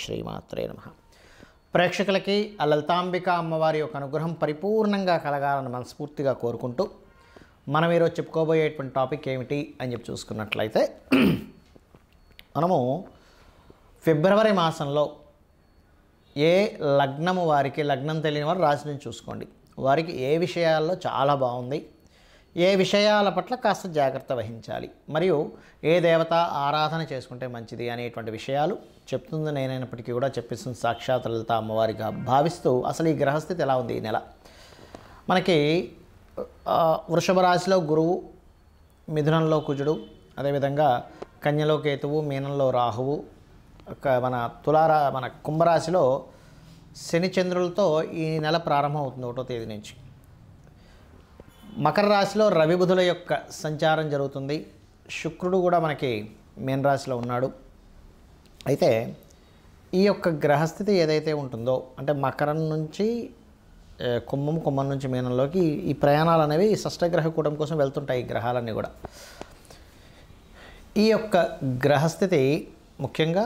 శ్రీమాత్రే నమః. ప్రేక్షకులకి ఆ లలితాంబిక అమ్మవారి యొక్క అనుగ్రహం పరిపూర్ణంగా కలగాలని మనస్ఫూర్తిగా కోరుకుంటూ మనం ఈరోజు చెప్పుకోబోయేటువంటి టాపిక్ ఏమిటి అని చెప్పి చూసుకున్నట్లయితే మనము ఫిబ్రవరి మాసంలో ఏ లగ్నము వారికి, లగ్నం తెలియని వారు రాశి నుంచి చూసుకోండి, వారికి ఏ విషయాల్లో చాలా బాగుంది, ఏ విషయాల పట్ల కాస్త జాగ్రత్త వహించాలి, మరియు ఏ దేవత ఆరాధన చేసుకుంటే మంచిది అనేటువంటి విషయాలు చెప్తుంది నేనైనప్పటికీ కూడా చెప్పిస్తుంది సాక్షాత్ లలిత అమ్మవారిగా భావిస్తూ అసలు ఈ గ్రహస్థితి ఎలా ఉంది ఈ నెల. మనకి వృషభ రాశిలో గురువు, మిథునంలో కుజుడు, అదేవిధంగా కన్యలో కేతువు, మీనంలో రాహువు, మన కుంభరాశిలో శని చంద్రులతో ఈ నెల ప్రారంభం అవుతుంది 1వ తేదీ నుంచి. మకర రాశిలో రవి బుధుల యొక్క సంచారం జరుగుతుంది. శుక్రుడు కూడా మనకి మీన రాశిలో ఉన్నాడు. అయితే ఈ యొక్క గ్రహస్థితి ఏదైతే ఉంటుందో, అంటే మకరం నుంచి కుంభం నుంచి మీనంలోకి ఈ ప్రయాణాలు అనేవి షష్టగ్రహ కూటమి కోసం వెళ్తుంటాయి ఈ గ్రహాలన్నీ కూడా. ఈ యొక్క గ్రహస్థితి ముఖ్యంగా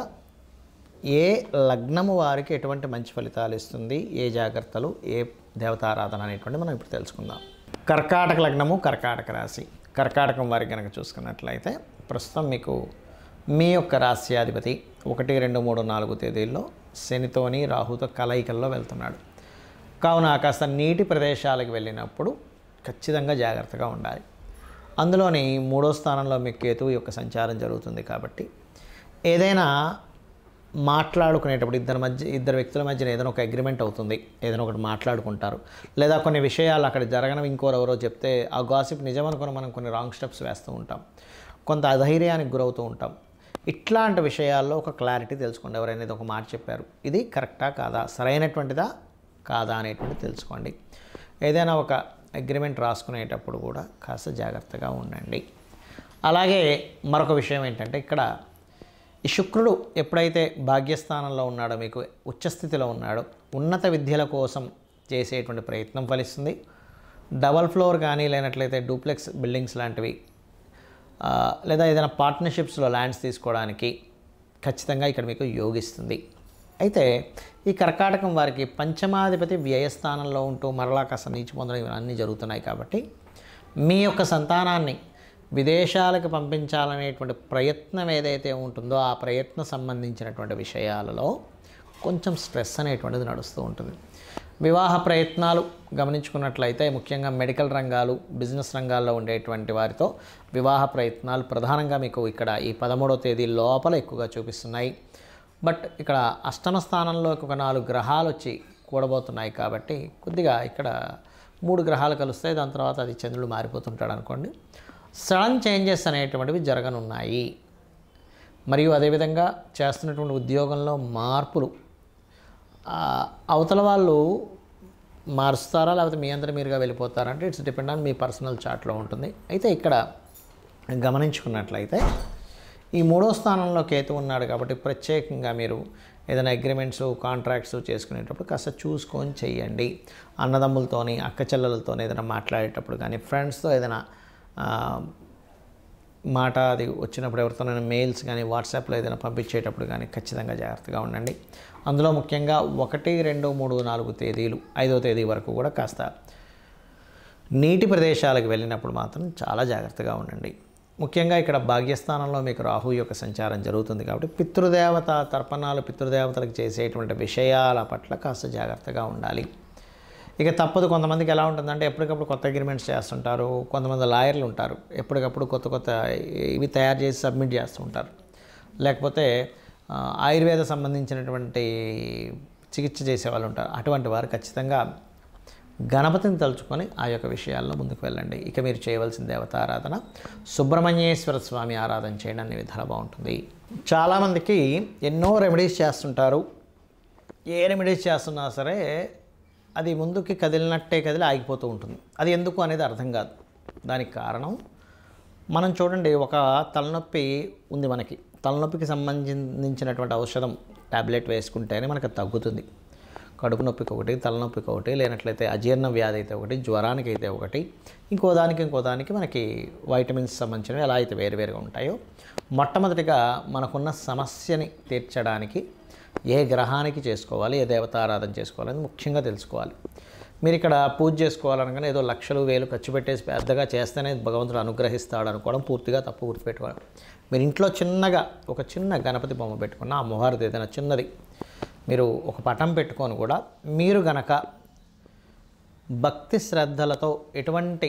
ఏ లగ్నము వారికి ఎటువంటి మంచి ఫలితాలు ఇస్తుంది, ఏ జాగ్రత్తలు, ఏ దేవతారాధన అనేటువంటి మనం ఇప్పుడు తెలుసుకుందాం. కర్కాటక లగ్నము, కర్కాటక రాశి. కర్కాటకం వారికి కనుక చూసుకున్నట్లయితే ప్రస్తుతం మీకు మీ యొక్క రాశ్యాధిపతి 1, 2, 3, 4 తేదీల్లో శనితోని రాహుతో కలయికల్లో వెళ్తున్నాడు. కావున కాస్త నీటి ప్రదేశాలకు వెళ్ళినప్పుడు ఖచ్చితంగా జాగ్రత్తగా ఉండాలి. అందులోని 3వ స్థానంలో మీకు కేతువు యొక్క సంచారం జరుగుతుంది కాబట్టి ఏదైనా మాట్లాడుకునేటప్పుడు ఇద్దరు వ్యక్తుల మధ్యన ఏదైనా ఒక అగ్రిమెంట్ అవుతుంది, ఏదైనా ఒకటి మాట్లాడుకుంటారు, లేదా కొన్ని విషయాలు అక్కడ జరగనవి ఇంకోరెవరో చెప్తే ఆ గాసిప్ నిజమనుకుని మనం కొన్ని రాంగ్ స్టెప్స్ వేస్తూ ఉంటాం, కొంత అధైర్యానికి గురవుతూ ఉంటాం. ఇట్లాంటి విషయాల్లో ఒక క్లారిటీ తెలుసుకోండి. ఎవరైనా ఒక మాట చెప్పారు, ఇది కరెక్టా కాదా, సరైనటువంటిదా కాదా అనేటువంటిది తెలుసుకోండి. ఏదైనా ఒక అగ్రిమెంట్ రాసుకునేటప్పుడు కూడా కాస్త జాగ్రత్తగా ఉండండి. అలాగే మరొక విషయం ఏంటంటే, ఇక్కడ ఈ శుక్రుడు ఎప్పుడైతే భాగ్యస్థానంలో ఉన్నాడో, మీకు ఉచ్చస్థితిలో ఉన్నాడో, ఉన్నత విద్యల కోసం చేసేటువంటి ప్రయత్నం ఫలిస్తుంది. డబల్ ఫ్లోర్ కానీ లేనట్లయితే డూప్లెక్స్ బిల్డింగ్స్ లాంటివి, లేదా ఏదైనా పార్ట్నర్షిప్స్లో ల్యాండ్స్ తీసుకోవడానికి ఖచ్చితంగా ఇక్కడ మీకు యోగిస్తుంది. అయితే ఈ కర్కాటకం వారికి పంచమాధిపతి వ్యయస్థానంలో ఉంటూ మరలా కాస్త నీచి పొందడం ఇవన్నీ జరుగుతున్నాయి కాబట్టి మీ యొక్క సంతానాన్ని విదేశాలకు పంపించాలనేటువంటి ప్రయత్నం ఏదైతే ఉంటుందో ఆ ప్రయత్నం సంబంధించినటువంటి విషయాలలో కొంచెం స్ట్రెస్ అనేటువంటిది నడుస్తూ ఉంటుంది. వివాహ ప్రయత్నాలు గమనించుకున్నట్లయితే ముఖ్యంగా మెడికల్ రంగాలు, బిజినెస్ రంగాల్లో ఉండేటువంటి వారితో వివాహ ప్రయత్నాలు ప్రధానంగా మీకు ఇక్కడ ఈ 13వ తేదీ లోపల ఎక్కువగా చూపిస్తున్నాయి. బట్ ఇక్కడ అష్టమ స్థానంలోకి ఒక 4 గ్రహాలు వచ్చి కూడబోతున్నాయి కాబట్టి కొద్దిగా ఇక్కడ 3 గ్రహాలు కలుస్తాయి, దాని తర్వాత అది చంద్రుడు మారిపోతుంటాడు అనుకోండి. సడన్ చేంజెస్ అనేటువంటివి జరగనున్నాయి. మరియు అదేవిధంగా చేస్తున్నటువంటి ఉద్యోగంలో మార్పులు అవతల వాళ్ళు మారుస్తారా లేకపోతే మీ అందరూ మీరుగా వెళ్ళిపోతారా అంటే ఇట్స్ డిపెండ్ ఆన్ మీ పర్సనల్ చార్ట్లో ఉంటుంది. అయితే ఇక్కడ గమనించుకున్నట్లయితే ఈ 3వ స్థానంలో కేతు ఉన్నాడు కాబట్టి ప్రత్యేకంగా మీరు ఏదైనా అగ్రిమెంట్స్, కాంట్రాక్ట్స్ చేసుకునేటప్పుడు కాస్త చూసుకొని చేయండి. అన్నదమ్ములతోని, అక్క చెల్లెలతోని ఏదైనా మాట్లాడేటప్పుడు కానీ, ఫ్రెండ్స్తో ఏదైనా మాట అది వచ్చినప్పుడు, ఎవరితోనైనా మెయిల్స్ కానీ వాట్సాప్లో ఏదైనా పంపించేటప్పుడు కానీ ఖచ్చితంగా జాగ్రత్తగా ఉండండి. అందులో ముఖ్యంగా 1, 2, 3, 4 తేదీలు 5వ తేదీ వరకు కూడా కాస్త నీటి ప్రదేశాలకు వెళ్ళినప్పుడు మాత్రం చాలా జాగ్రత్తగా ఉండండి. ముఖ్యంగా ఇక్కడ భాగ్యస్థానంలో మీకు రాహు యొక్క సంచారం జరుగుతుంది కాబట్టి పితృదేవత తర్పణాలు, పితృదేవతలకు చేసేటువంటి విషయాల పట్ల కాస్త జాగ్రత్తగా ఉండాలి. ఇక తప్పదు. కొంతమందికి ఎలా ఉంటుందంటే ఎప్పటికప్పుడు కొత్త అగ్రిమెంట్స్ చేస్తుంటారు, కొంతమంది లాయర్లు ఉంటారు, ఎప్పటికప్పుడు కొత్త ఇవి తయారు చేసి సబ్మిట్ చేస్తూ ఉంటారు. లేకపోతే ఆయుర్వేద సంబంధించినటువంటి చికిత్స చేసే వాళ్ళు ఉంటారు. అటువంటి వారు ఖచ్చితంగా గణపతిని తలుచుకొని ఆ యొక్క విషయాల్లో ముందుకు వెళ్ళండి. ఇక మీరు చేయవలసిన దేవతారాధన సుబ్రహ్మణ్యేశ్వర స్వామి ఆరాధన చేయడం అన్ని విధాలు బాగుంటుంది. చాలామందికి ఎన్నో రెమెడీస్ చేస్తుంటారు. ఏ రెమెడీస్ చేస్తున్నా సరే అది ముందుకి కదిలినట్టే కదిలి ఆగిపోతూ ఉంటుంది. అది ఎందుకు అనేది అర్థం కాదు. దానికి కారణం మనం చూడండి, ఒక తలనొప్పి ఉంది మనకి, తలనొప్పికి సంబంధించినటువంటి ఔషధం ట్యాబ్లెట్ వేసుకుంటేనే మనకు తగ్గుతుంది. కడుపు నొప్పికి ఒకటి, తలనొప్పికి ఒకటి, లేనట్లయితే అజీర్ణ వ్యాధి అయితే ఒకటి, జ్వరానికి అయితే ఒకటి, ఇంకో దానికి మనకి వైటమిన్స్ సంబంధించినవి ఎలా అయితే వేరువేరుగా ఉంటాయో, మొట్టమొదటిగా మనకున్న సమస్యని తీర్చడానికి ఏ గ్రహానికి చేసుకోవాలి, ఏ దేవతారాధన చేసుకోవాలని ముఖ్యంగా తెలుసుకోవాలి. మీరు ఇక్కడ పూజ చేసుకోవాలనగానే ఏదో లక్షలు వేలు ఖర్చు పెట్టేసి పెద్దగా చేస్తేనే భగవంతుడు అనుగ్రహిస్తాడు అనుకోవడం పూర్తిగా తప్పు. గుర్తుపెట్టుకోవాలి. మీరు ఇంట్లో చిన్నగా ఒక చిన్న గణపతి బొమ్మ పెట్టుకున్న, అమ్మవారిది ఏదైనా చిన్నది మీరు ఒక పటం పెట్టుకొని కూడా మీరు గనక భక్తి శ్రద్ధలతో ఎటువంటి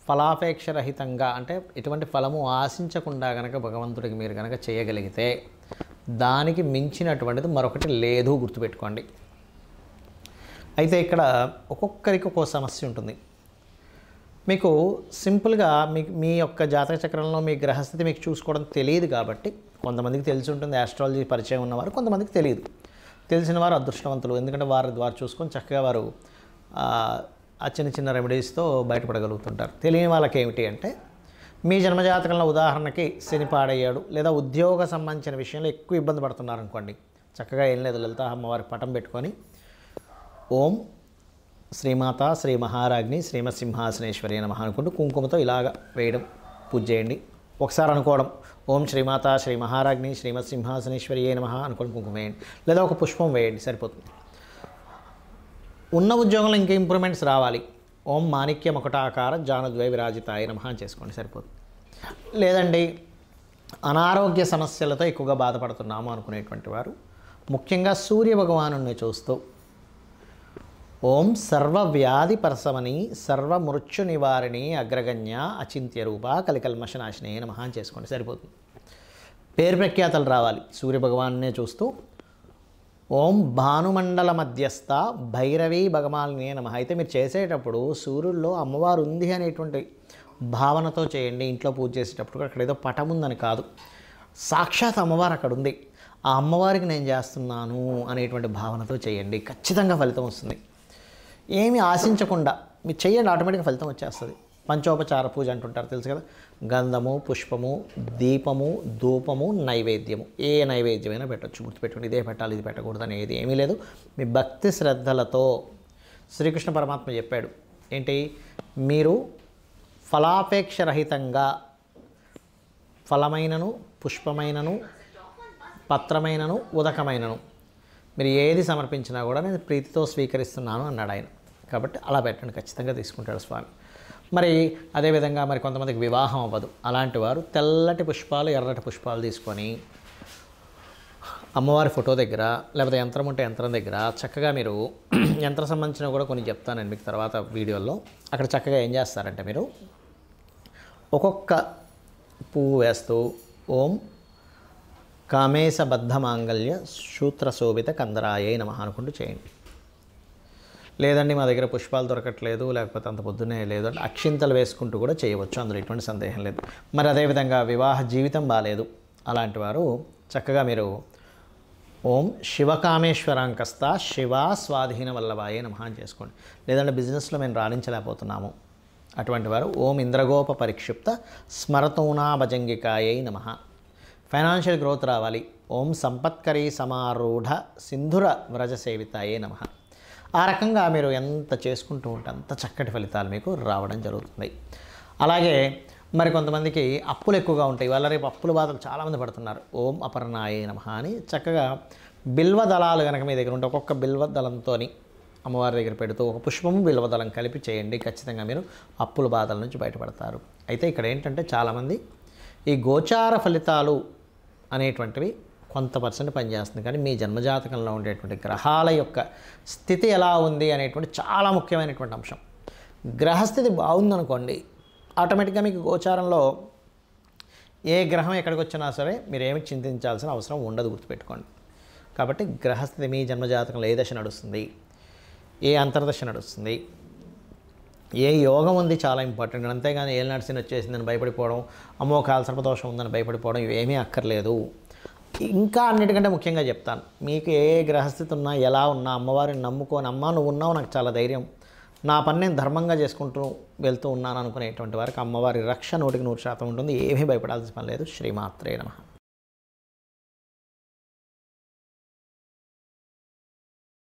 ఫలాపేక్ష రహితంగా, అంటే ఎటువంటి ఫలము ఆశించకుండా గనక భగవంతుడికి మీరు గనక చేయగలిగితే దానికి మించినటువంటిది మరొకటి లేదు. గుర్తుపెట్టుకోండి. అయితే ఇక్కడ ఒక్కొక్కరికి ఒక్కో సమస్య ఉంటుంది. మీకు సింపుల్గా మీ యొక్క జాతక చక్రంలో మీ గ్రహస్థితి మీకు చూసుకోవడం తెలియదు కాబట్టి కొంతమందికి తెలిసి ఉంటుంది, ఆస్ట్రాలజీ పరిచయం ఉన్నవారు, కొంతమందికి తెలియదు. తెలిసిన వారు అదృష్టవంతులు, ఎందుకంటే వారు చూసుకొని చక్కగా వారు ఆ చిన్న చిన్న రెమెడీస్తో బయటపడగలుగుతుంటారు. తెలియని వాళ్ళకి ఏమిటి అంటే, మీ జన్మజాతకంలో ఉదాహరణకి శని పాడయ్యాడు, లేదా ఉద్యోగ సంబంధించిన విషయంలో ఎక్కువ ఇబ్బంది పడుతున్నారు అనుకోండి, చక్కగా ఏం లేదు, లలిత అమ్మవారి పటం పెట్టుకొని ఓం శ్రీమాత శ్రీ మహారాజ్ని శ్రీమత్ సింహాసనేశ్వరి నమః అనుకుంటూ కుంకుమతో ఇలాగ వేయడం, పూజ చేయండి. ఒకసారి అనుకోవడం ఓం శ్రీమాత శ్రీ మహారాజ్ని శ్రీమత్ సింహాసనేశ్వరి నమః అనుకోండి, కుంకుమ వేయండి, లేదా ఒక పుష్పం వేయండి, సరిపోతుంది. ఉన్న ఉద్యోగంలో ఇంకా ఇంప్రూవ్మెంట్స్ రావాలి, ఓం మాణిక్య మకుటాకార జానుద్వయ విరాజితాయ నమః చేసుకోండి, సరిపోతుంది. లేదండి అనారోగ్య సమస్యలతో ఎక్కువగా బాధపడుతున్నాము అనుకునేటువంటి వారు ముఖ్యంగా సూర్య భగవానుని చూస్తూ ఓం సర్వవ్యాధి పరసమని సర్వమృత్యు నివారిణి అగ్రగణ్య అచింత్య రూప కలికల్మషనాశినే నమః చేసుకోండి, సరిపోతుంది. పేరు ప్రఖ్యాతలు రావాలి, సూర్యభగవాన్నే చూస్తూ ఓం భానుమండల మధ్యస్థ భైరవీ భగమాలినే నమః. అయితే మీరు చేసేటప్పుడు సూర్యుల్లో అమ్మవారు ఉంది అనేటువంటి భావనతో చేయండి. ఇంట్లో పూజ చేసేటప్పుడు అక్కడ ఏదో పటం ఉందని కాదు, సాక్షాత్ అమ్మవారు అక్కడ ఉంది, ఆ అమ్మవారికి నేను చేస్తున్నాను అనేటువంటి భావనతో చేయండి, ఖచ్చితంగా ఫలితం వస్తుంది. ఏమి ఆశించకుండా మీరు చేయండి, ఆటోమేటిక్గా ఫలితం వచ్చేస్తుంది. పంచోపచార పూజ అంటుంటారు, తెలుసు కదా, గంధము, పుష్పము, దీపము, ధూపము, నైవేద్యము, ఏ నైవేద్యమైనా పెట్టచ్చు. గుర్తుపెట్టుకుని ఇదే పెట్టాలి ఇది పెట్టకూడదు అనేది ఏమీ లేదు. మీ భక్తి శ్రద్ధలతో శ్రీకృష్ణ పరమాత్మ చెప్పాడు ఏంటి, మీరు ఫలాపేక్ష రహితంగా ఫలమైనను, పుష్పమైనను, పత్రమైనను, ఉదకమైనను మీరు ఏది సమర్పించినా కూడా నేను ప్రీతితో స్వీకరిస్తున్నాను అన్నాడు ఆయన. కాబట్టి అలా పెట్టండి, ఖచ్చితంగా తీసుకుంటాడు స్వామి. మరి అదేవిధంగా మరి కొంతమందికి వివాహం అవ్వదు, అలాంటి వారు తెల్లటి పుష్పాలు, ఎర్రటి పుష్పాలు తీసుకొని అమ్మవారి ఫోటో దగ్గర, లేకపోతే యంత్రం ఉంటే యంత్రం దగ్గర చక్కగా మీరు యంత్ర సంబంధించిన కూడా కొన్ని చెప్తాను నేను మీకు తర్వాత వీడియోలో. అక్కడ చక్కగా ఏం చేస్తారంటే మీరు ఒక్కొక్క పువ్వు వేస్తూ ఓం కామేశబద్ధ మాంగళ్య సూత్రశోభిత కందరాయే నమః అనుకుంటూ చేయండి. లేదండి మా దగ్గర పుష్పాలు దొరకట్లేదు, లేకపోతే అంత పొద్దున్నే లేదు అంటే అక్షింతలు వేసుకుంటూ కూడా చేయవచ్చు, అందులో ఎటువంటి సందేహం లేదు. మరి అదేవిధంగా వివాహ జీవితం బాగాలేదు, అలాంటి వారు చక్కగా మీరు ఓం శివకామేశ్వరాంకస్త శివ స్వాధీన వల్లభాయే నమః చేసుకోండి. లేదంటే బిజినెస్లో మేము రాణించలేకపోతున్నాము, అటువంటి వారు ఓం ఇంద్రగోప పరిక్షిప్త స్మరతూనా భజంగికాయై నమః. ఫైనాన్షియల్ గ్రోత్ రావాలి, ఓం సంపత్కరీ సమారూఢ సింధుర వ్రజ సేవితాయే నమః. ఆ రకంగా మీరు ఎంత చేసుకుంటూ ఉంటే అంత చక్కటి ఫలితాలు మీకు రావడం జరుగుతుంది. అలాగే మరి కొంతమందికి అప్పులు ఎక్కువగా ఉంటాయి, వాళ్ళ రేపు అప్పుల బాధలు చాలామంది పడుతున్నారు, ఓం అపర్ణాయే నమః అని చక్కగా బిల్వ దళాలు కనుక మీ దగ్గర ఉంటే ఒక్కొక్క బిల్వ దళంతో అమ్మవారి దగ్గర పెడుతూ ఒక పుష్పము బిల్వదళం కలిపి చేయండి, ఖచ్చితంగా మీరు అప్పుల బాధల నుంచి బయటపడతారు. అయితే ఇక్కడ ఏంటంటే చాలామంది ఈ గోచార ఫలితాలు అనేటువంటివి కొంత పర్సెంట్ పనిచేస్తుంది, కానీ మీ జన్మజాతకంలో ఉండేటువంటి గ్రహాల యొక్క స్థితి ఎలా ఉంది అనేటువంటి చాలా ముఖ్యమైనటువంటి అంశం. గ్రహస్థితి బాగుందనుకోండి, ఆటోమేటిక్గా మీకు గోచారంలో ఏ గ్రహం ఎక్కడికి వచ్చినా సరే మీరేమి చింతించాల్సిన అవసరం ఉండదు, గుర్తుపెట్టుకోండి. కాబట్టి గ్రహస్థితి మీ జన్మజాతకంలో ఏ దశ నడుస్తుంది, ఏ అంతర్దశ నడుస్తుంది, ఏ యోగం ఉంది చాలా ఇంపార్టెంట్. అంతేగాని ఏళ్ళు నడిచిన వచ్చేసిందని భయపడిపోవడం, అమ్మో కాలసర్పదోషం ఉందని భయపడిపోవడం ఇవేమీ అక్కర్లేదు. ఇంకా అన్నిటికంటే ముఖ్యంగా చెప్తాను, మీకు ఏ గ్రహస్థితి ఉన్నా ఎలా ఉన్నా అమ్మవారిని నమ్ముకొని అమ్మ నువ్వు ఉన్నావు నాకు చాలా ధైర్యం, నా పని నేను ధర్మంగా చేసుకుంటూ వెళ్తూ ఉన్నాను అనుకునేటువంటి వారికి అమ్మవారి రక్ష 100% ఉంటుంది, ఏమీ భయపడాల్సిన పని లేదు. శ్రీమాత్రే నమః.